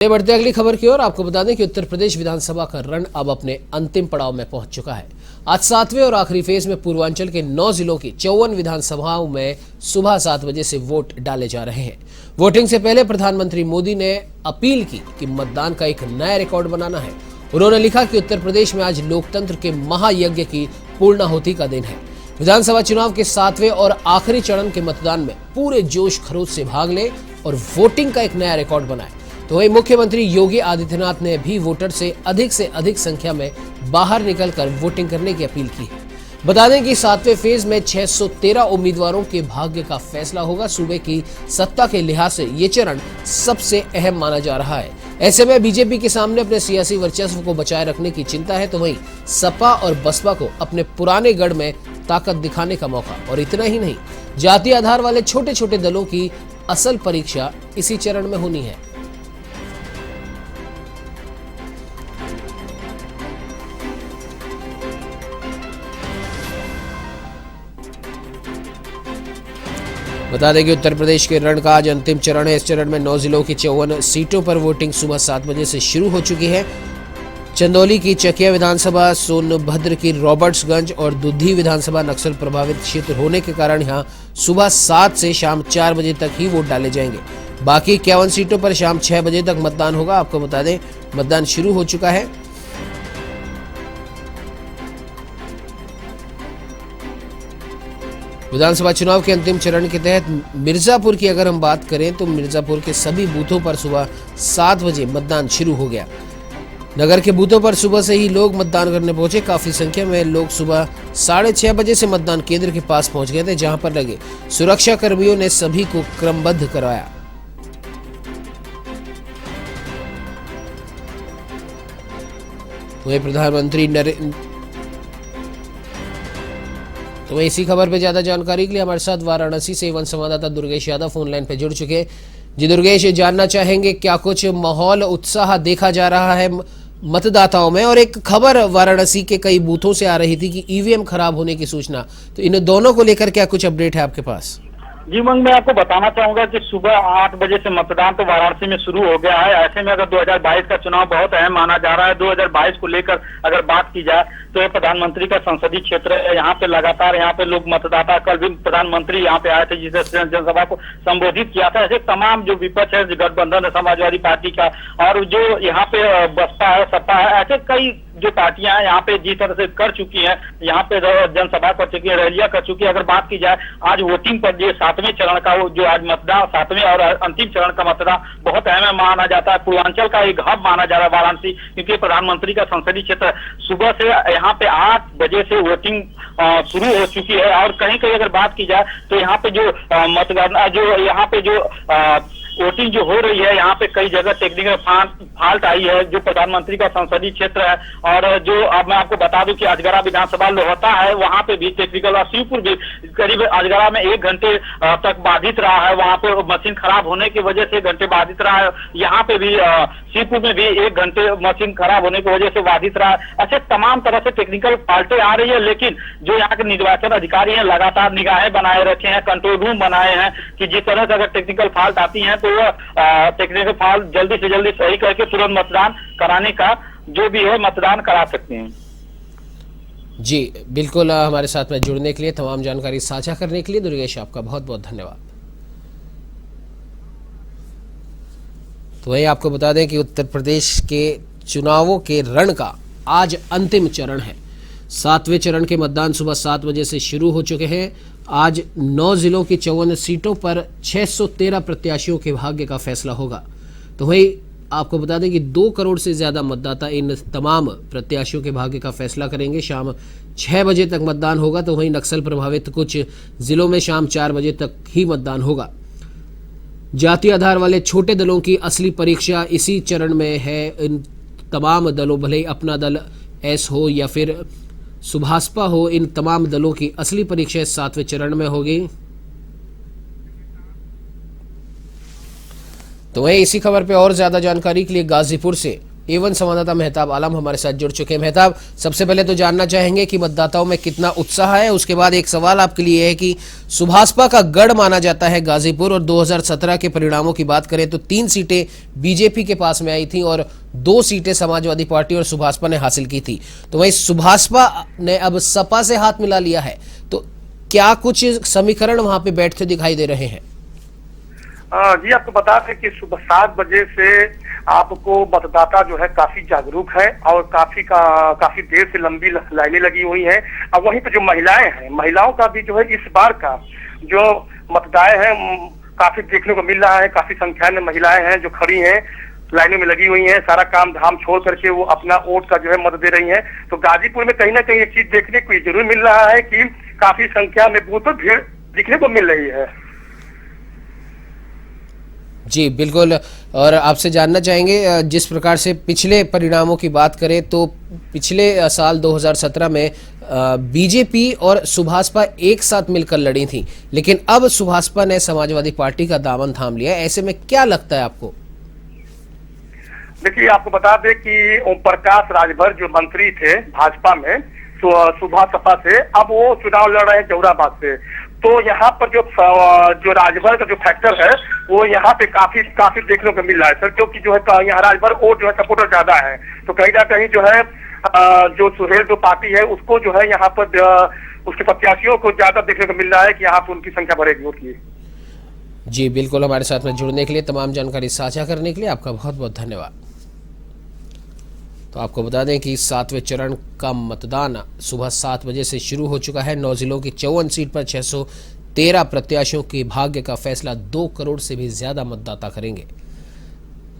बढ़ते अगली खबर की ओर। आपको बता दें कि उत्तर प्रदेश विधानसभा का रण अब अपने अंतिम पड़ाव में पहुंच चुका है। आज 7वें और आखिरी फेज में पूर्वांचल के 9 जिलों की 54 विधानसभाओं में सुबह 7 बजे से वोट डाले जा रहे हैं। वोटिंग से पहले प्रधानमंत्री मोदी ने अपील की कि मतदान का एक नया रिकॉर्ड बनाना है। उन्होंने लिखा कि उत्तर प्रदेश में आज लोकतंत्र के महायज्ञ की पूर्णाहुति का दिन है। विधानसभा चुनाव के 7वें और आखिरी चरण के मतदान में पूरे जोश खरोश से भाग लें और वोटिंग का एक नया रिकॉर्ड बनाए। तो वही मुख्यमंत्री योगी आदित्यनाथ ने भी वोटर से अधिक संख्या में बाहर निकलकर वोटिंग करने की अपील की है। बता दें कि 7वें फेज में 613 उम्मीदवारों के भाग्य का फैसला होगा। सूबे की सत्ता के लिहाज से ये चरण सबसे अहम माना जा रहा है। ऐसे में बीजेपी के सामने अपने सियासी वर्चस्व को बचाए रखने की चिंता है, तो वहीं सपा और बसपा को अपने पुराने गढ़ में ताकत दिखाने का मौका। और इतना ही नहीं, जातीय आधार वाले छोटे छोटे दलों की असल परीक्षा इसी चरण में होनी है। बता दें कि उत्तर प्रदेश के रण का आज अंतिम चरण है। इस चरण में 9 जिलों की 54 सीटों पर वोटिंग सुबह 7 बजे से शुरू हो चुकी है। चंदौली की चकिया विधानसभा, सोनभद्र की रॉबर्ट्सगंज और दुधी विधानसभा नक्सल प्रभावित क्षेत्र होने के कारण यहां सुबह 7 से शाम 4 बजे तक ही वोट डाले जाएंगे। बाकी 51 सीटों पर शाम 6 बजे तक मतदान होगा। आपको बता दें, मतदान शुरू हो चुका है। विधानसभा चुनाव के अंतिम चरण के तहत मिर्जापुर की अगर हम बात करें तो मिर्जापुर के सभी बूथों पर सुबह 7 बजे मतदान शुरू हो गया। नगर के बूथों पर सुबह से ही लोग मतदान करने पहुंचे। काफी संख्या में लोग सुबह 6:30 बजे से मतदान केंद्र के पास पहुंच गए थे, जहां पर लगे सुरक्षा कर्मियों ने सभी को क्रमबद्ध कराया। वहीं प्रधानमंत्री तो वहीं इसी खबर पे ज्यादा जानकारी के लिए हमारे साथ वाराणसी से वन संवाददाता दुर्गेश यादव फोन लाइन पे जुड़ चुके हैं। जी दुर्गेश, जानना चाहेंगे क्या कुछ माहौल उत्साह देखा जा रहा है मतदाताओं में? और एक खबर वाराणसी के कई बूथों से आ रही थी कि ईवीएम खराब होने की सूचना, तो इन दोनों को लेकर क्या कुछ अपडेट है आपके पास? जी मंग, मैं आपको बताना चाहूंगा कि सुबह 8 बजे से मतदान तो वाराणसी में शुरू हो गया है। ऐसे में अगर 2022 का चुनाव बहुत अहम माना जा रहा है। 2022 को लेकर अगर बात की जाए तो ये प्रधानमंत्री का संसदीय क्षेत्र है। यहाँ पे लगातार यहाँ पे लोग मतदाता, कल भी प्रधानमंत्री यहाँ पे आए थे जिसे जनसभा को संबोधित किया था। ऐसे तमाम जो विपक्ष है, गठबंधन है समाजवादी पार्टी का, और जो यहाँ पे बसपा है, सपा है, ऐसे कई जो पार्टियां हैं यहाँ पे जिस तरह से कर चुकी हैं, यहाँ पे जनसभा कर चुकी है, रैलियां कर चुकी है। अगर बात की जाए आज वोटिंग पर, ये 7वें चरण का जो आज मतदान, 7वें और अंतिम चरण का मतदान बहुत अहम माना जाता है। पूर्वांचल का एक हब माना जा रहा है वाराणसी, क्योंकि प्रधानमंत्री का संसदीय क्षेत्र। सुबह से यहाँ पे 8 बजे से वोटिंग शुरू हो चुकी है। और कहीं कहीं अगर बात की जाए तो यहाँ पे जो मतगणना, जो यहाँ पे जो वोटिंग जो हो रही है, यहाँ पे कई जगह टेक्निकल फॉल्ट आई है, जो प्रधानमंत्री का संसदीय क्षेत्र है। और जो अब मैं आपको बता दूं कि अजगरा विधानसभा लोहता है, वहाँ पे भी टेक्निकल, और शिवपुर भी करीब अजगरा में 1 घंटे तक बाधित रहा है। वहाँ पे मशीन खराब होने की वजह से 1 घंटे बाधित रहा है। यहाँ पे भी शिवपुर में भी 1 घंटे मशीन खराब होने की वजह से बाधित रहा है। ऐसे तमाम तरह से टेक्निकल फॉल्टें आ रही है, लेकिन जो यहाँ के निर्वाचन अधिकारी हैं लगातार निगाहें बनाए रखे हैं, कंट्रोल रूम बनाए हैं कि जिस तरह से अगर टेक्निकल फॉल्ट आती है तो टेक्निकल फॉल्ट जल्दी से जल्दी सही करके तुरंत मतदान कराने का जो भी है मतदान करा सकते हैं। जी बिल्कुल, हमारे साथ में जुड़ने के लिए, तमाम जानकारी साझा करने के लिए दुर्गेश आपका बहुत बहुत धन्यवाद। तो वही आपको बता दें कि उत्तर प्रदेश के चुनावों के रण का आज अंतिम चरण है। 7वें चरण के मतदान सुबह 7 बजे से शुरू हो चुके हैं। आज 9 जिलों की 54 सीटों पर 613 प्रत्याशियों के भाग्य का फैसला होगा। तो वही आपको बता दें कि 2 करोड़ से ज्यादा मतदाता इन तमाम प्रत्याशियों के भाग्य का फैसला करेंगे। शाम 6 बजे तक मतदान होगा। तो वहीं नक्सल प्रभावित कुछ जिलों में शाम 4 बजे तक ही मतदान होगा। जातीय आधार वाले छोटे दलों की असली परीक्षा इसी चरण में है। इन तमाम दलों, भले ही अपना दल एस हो या फिर सुभाषपा हो, इन तमाम दलों की असली परीक्षा 7वें चरण में होगी। तो वहीं इसी खबर पे और ज्यादा जानकारी के लिए गाजीपुर से A1 संवाददाता मेहताब आलम हमारे साथ जुड़ चुके हैं। मेहताब, सबसे पहले तो जानना चाहेंगे कि मतदाताओं में कितना उत्साह है। उसके बाद एक सवाल आपके लिए है कि सुभाषपा का गढ़ माना जाता है गाजीपुर, और 2017 के परिणामों की बात करें तो 3 सीटें बीजेपी के पास में आई थी और 2 सीटें समाजवादी पार्टी और सुभाषपा ने हासिल की थी। तो वहीं सुभाषपा ने अब सपा से हाथ मिला लिया है, तो क्या कुछ समीकरण वहां पे बैठते दिखाई दे रहे हैं? जी, आपको बता दें कि सुबह 7 बजे से आपको मतदाता जो है काफी जागरूक है और काफी देर से लंबी लाइनें लगी हुई हैं। अब वहीं पे जो महिलाएं हैं, महिलाओं का भी जो है इस बार का जो मतदान है काफी देखने को मिल रहा है। काफी संख्या में महिलाएं हैं जो खड़ी हैं, लाइनों में लगी हुई हैं, सारा काम धाम छोड़ करके वो अपना वोट का जो है मत दे रही हैं। तो गाजीपुर में कहीं ना कहीं एक चीज देखने को जरूर मिल रहा है कि काफी संख्या में बूथ पर भीड़ दिखने को मिल रही है। जी बिल्कुल, और आपसे जानना चाहेंगे, जिस प्रकार से पिछले परिणामों की बात करें तो पिछले साल 2017 में बीजेपी और सुभाषपा एक साथ मिलकर लड़ी थी, लेकिन अब सुभाषपा ने समाजवादी पार्टी का दामन थाम लिया। ऐसे में क्या लगता है आपको? देखिए, आपको बता दें कि ओम प्रकाश राजभर जो मंत्री थे भाजपा में सुभाषपा से, अब वो चुनाव लड़ रहे हैं जौराबाद से। तो यहाँ पर जो राजभर का जो फैक्टर है वो यहाँ पे काफी देखने को मिल रहा है सर, क्योंकि जो है यहाँ राजभर और जो है सपोर्टर ज्यादा है। तो कहीं ना कहीं जो है जो सुहेल जो पार्टी है उसको जो है यहाँ पर उसके प्रत्याशियों को ज्यादा देखने को मिल रहा है कि यहाँ पर उनकी संख्या बढ़ेगी वोट की। जी बिल्कुल, हमारे साथ में जुड़ने के लिए, तमाम जानकारी साझा करने के लिए आपका बहुत बहुत धन्यवाद। तो आपको बता दें कि 7वें चरण का मतदान सुबह 7 बजे से शुरू हो चुका है। 9 जिलों की 54 सीट पर 613 प्रत्याशियों के भाग्य का फैसला 2 करोड़ से भी ज्यादा मतदाता करेंगे।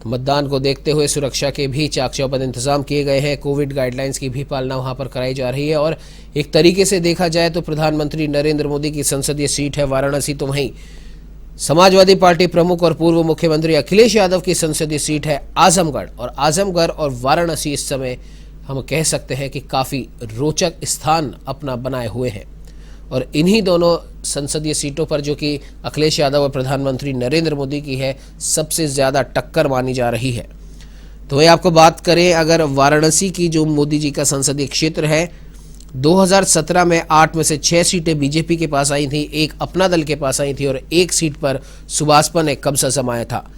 तो मतदान को देखते हुए सुरक्षा के भी चाक चौबंद इंतजाम किए गए हैं। कोविड गाइडलाइंस की भी पालना वहां पर कराई जा रही है। और एक तरीके से देखा जाए तो प्रधानमंत्री नरेंद्र मोदी की संसदीय सीट है वाराणसी, तो वहीं समाजवादी पार्टी प्रमुख और पूर्व मुख्यमंत्री अखिलेश यादव की संसदीय सीट है आजमगढ़। और आजमगढ़ और वाराणसी इस समय हम कह सकते हैं कि काफी रोचक स्थान अपना बनाए हुए हैं। और इन्हीं दोनों संसदीय सीटों पर, जो कि अखिलेश यादव और प्रधानमंत्री नरेंद्र मोदी की है, सबसे ज्यादा टक्कर मानी जा रही है। तो वही आपको बात करें अगर वाराणसी की, जो मोदी जी का संसदीय क्षेत्र है, 2017 में 8 में से 6 सीटें बीजेपी के पास आई थी, 1 अपना दल के पास आई थी और 1 सीट पर सुभाषपा ने कब्जा जमाया था।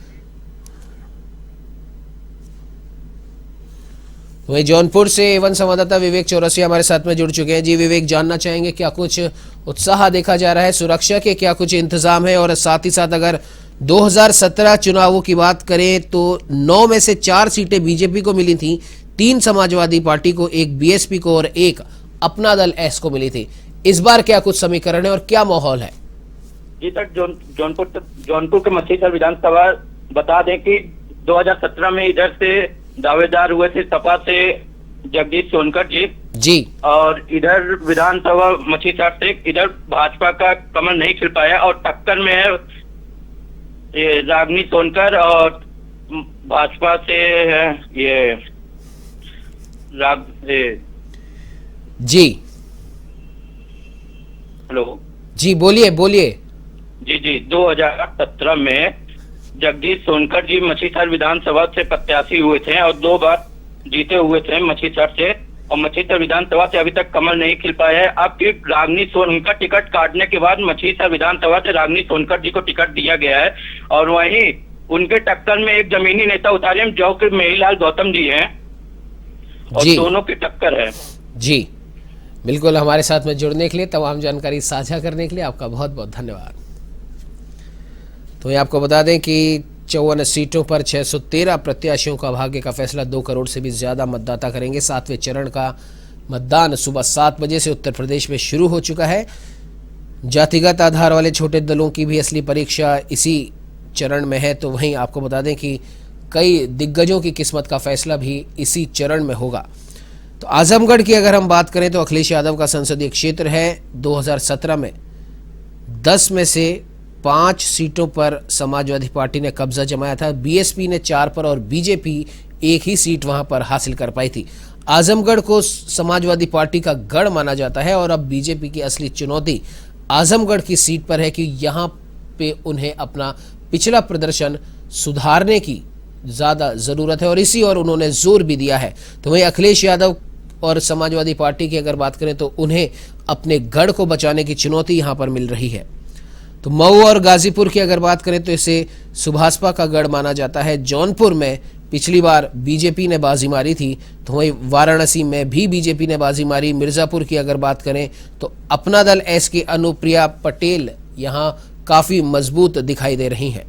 वहीं जौनपुर से A1 संवाददाता विवेक चौरसिया हमारे साथ में जुड़ चुके हैं। जी विवेक, जानना चाहेंगे क्या कुछ उत्साह देखा जा रहा है, सुरक्षा के क्या कुछ इंतजाम है, और साथ ही साथ अगर 2017 चुनावों की बात करें तो 9 में से 4 सीटें बीजेपी को मिली थी, 3 समाजवादी पार्टी को, 1 बीएसपी को और 1 अपना दल एस को मिली थी। इस बार क्या कुछ समीकरण है और क्या माहौल है? जी तक जौनपुर के मछलीशहर विधानसभा बता दें कि 2017 में इधर से दावेदार हुए थे सपा से जगदीश सोनकर जी, और इधर विधानसभा मछलीशहर से इधर भाजपा का कमल नहीं खिल पाया और टक्कर में है ये रागनी सोनकर और भाजपा से है ये जी। हेलो जी बोलिए। जी 2017 में जगदीश सोनकर जी मछलीशहर विधानसभा से प्रत्याशी हुए थे और 2 बार जीते हुए थे मछलीशहर से, और मछलीशहर विधानसभा से अभी तक कमल नहीं खिल पाया है। अब फिर रागनी सोनकर टिकट काटने के बाद मछलीशहर विधानसभा से रागनी सोनकर जी को टिकट दिया गया है, और वहीं उनके टक्कर में एक जमीनी नेता उतारे हैं जो कि मेरीलाल गौतम जी हैं, और दोनों की टक्कर है। जी बिल्कुल, हमारे साथ में जुड़ने के लिए, तमाम जानकारी साझा करने के लिए आपका बहुत बहुत धन्यवाद। तो ये आपको बता दें कि 54 सीटों पर 613 प्रत्याशियों का भाग्य का फैसला 2 करोड़ से भी ज्यादा मतदाता करेंगे। 7वें चरण का मतदान सुबह 7 बजे से उत्तर प्रदेश में शुरू हो चुका है। जातिगत आधार वाले छोटे दलों की भी असली परीक्षा इसी चरण में है। तो वहीं आपको बता दें कि कई दिग्गजों की किस्मत का फैसला भी इसी चरण में होगा। तो आजमगढ़ की अगर हम बात करें तो अखिलेश यादव का संसदीय क्षेत्र है। 2017 में 10 में से 5 सीटों पर समाजवादी पार्टी ने कब्जा जमाया था, बीएसपी ने 4 पर और बीजेपी 1 ही सीट वहां पर हासिल कर पाई थी। आजमगढ़ को समाजवादी पार्टी का गढ़ माना जाता है और अब बीजेपी की असली चुनौती आजमगढ़ की सीट पर है कि यहां पे उन्हें अपना पिछला प्रदर्शन सुधारने की ज़्यादा ज़रूरत है और इसी और उन्होंने जोर भी दिया है। तो वहीं अखिलेश यादव और समाजवादी पार्टी की अगर बात करें तो उन्हें अपने गढ़ को बचाने की चुनौती यहाँ पर मिल रही है। तो मऊ और गाजीपुर की अगर बात करें तो इसे सुभाषपा का गढ़ माना जाता है। जौनपुर में पिछली बार बीजेपी ने बाजी मारी थी, तो वहीं वाराणसी में भी बीजेपी ने बाजी मारी। मिर्जापुर की अगर बात करें तो अपना दल एस के अनुप्रिया पटेल यहाँ काफ़ी मजबूत दिखाई दे रही हैं।